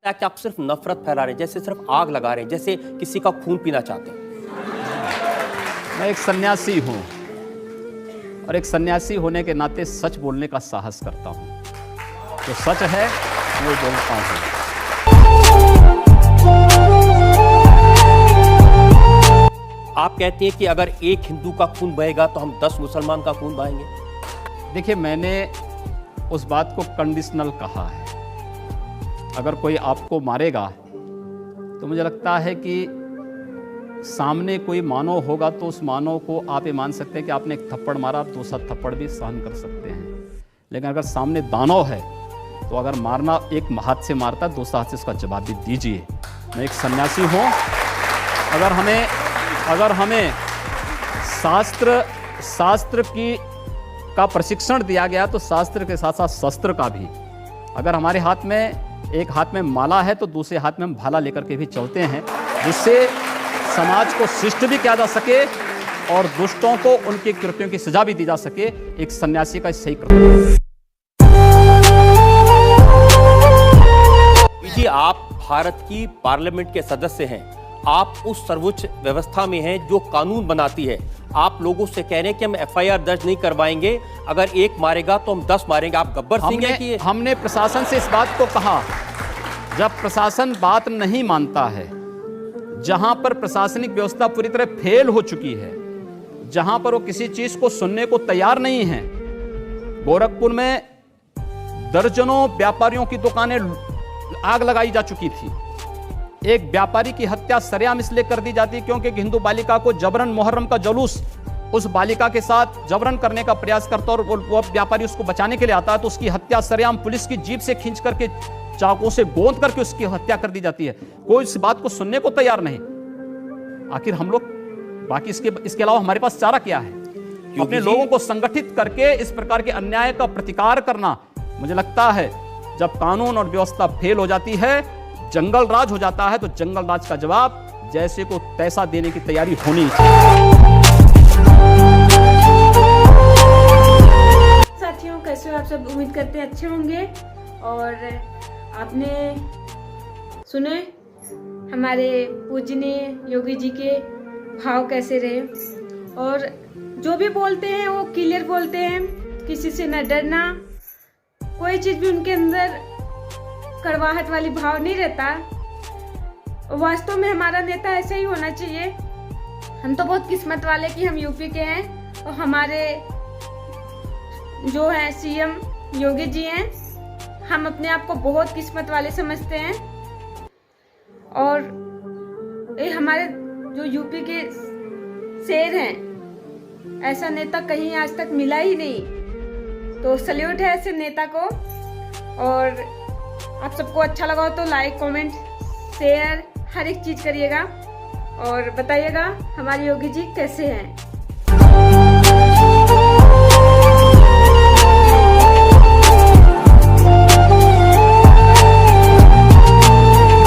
कि आप सिर्फ नफरत फैला रहे हैं, जैसे सिर्फ आग लगा रहे हैं, जैसे किसी का खून पीना चाहते हैं। मैं एक सन्यासी हूँ और एक सन्यासी होने के नाते सच बोलने का साहस करता हूँ। जो सच है वो बोलता हूँ। आप कहते हैं कि अगर एक हिंदू का खून बहेगा तो हम 10 मुसलमान का खून बहाएंगे। देखिए, मैंने उस बात को कंडीशनल कहा है। अगर कोई आपको मारेगा तो मुझे लगता है कि सामने कोई मानव होगा तो उस मानव को आप ये मान सकते हैं कि आपने एक थप्पड़ मारा, आप दूसरा थप्पड़ भी सहन कर सकते हैं। लेकिन अगर सामने दानव है तो अगर मारना एक हाथ से मारता है, दूसरा हाथ से उसका जवाब भी दीजिए। मैं एक सन्यासी हूँ। अगर हमें शास्त्र का प्रशिक्षण दिया गया तो शास्त्र के साथ साथ शस्त्र का भी। अगर हमारे हाथ में एक हाथ में माला है तो दूसरे हाथ में हम भाला लेकर के भी चलते हैं, जिससे समाज को शिष्ट भी किया जा सके और दुष्टों को उनकी कृत्यों की सजा भी दी जा सके। एक सन्यासी का सही कर्तव्य। जी, आप भारत की पार्लियामेंट के सदस्य हैं। आप उस सर्वोच्च व्यवस्था में हैं जो कानून बनाती है। आप लोगों से कह रहे हैं कि हम एफआईआर दर्ज नहीं करवाएंगे, अगर एक मारेगा तो हम 10 मारेंगे। आप गब्बर सिंह हैं कि हमने प्रशासन से इस बात को कहा। जब प्रशासन बात नहीं मानता है, जहां पर प्रशासनिक व्यवस्था पूरी तरह फेल हो चुकी है, जहां पर वो किसी चीज को सुनने को तैयार नहीं है। गोरखपुर में दर्जनों व्यापारियों की दुकानें आग लगाई जा चुकी थी। एक व्यापारी की हत्या सरेआम इसलिए कर दी जाती क्योंकि हिंदू बालिका को जबरन मुहर्रम का जुलूस उस बालिका के साथ जबरन करने का प्रयास करता और वो व्यापारी उसको बचाने के लिए आता है तो उसकी हत्या सरेआम पुलिस की जीप से खींच करके चाकू से गोंद करके उसकी हत्या कर दी जाती है। कोई इस बात को सुनने को तैयार नहीं। आखिर हम लोग बाकी इसके अलावा हमारे पास चारा क्या है? अपने लोगों को संगठित करके इस प्रकार के अन्याय का प्रतिकार करना। मुझे लगता है जब कानून और व्यवस्था फेल हो जाती है, जंगल राज हो जाता है, तो जंगल राज का जवाब जैसे को तैसा देने की तैयारी होनी चाहिए। साथियों, कैसे हो आप सब? उम्मीद करते हैं अच्छे होंगे। और आपने सुने हमारे पूजनीय योगी जी के भाव कैसे रहे, और जो भी बोलते हैं वो क्लियर बोलते हैं, किसी से न डरना, कोई चीज भी उनके अंदर कड़वाहट वाली भाव नहीं रहता। वास्तव में हमारा नेता ऐसे ही होना चाहिए। हम तो बहुत किस्मत वाले कि हम यूपी के हैं और हमारे जो है सीएम योगी जी हैं। हम अपने आप को बहुत किस्मत वाले समझते हैं और ये हमारे जो यूपी के शेर हैं, ऐसा नेता कहीं आज तक मिला ही नहीं। तो सल्यूट है ऐसे नेता को। और आप सबको अच्छा लगा हो तो लाइक, कमेंट, शेयर हर एक चीज करिएगा और बताइएगा हमारे योगी जी कैसे हैं।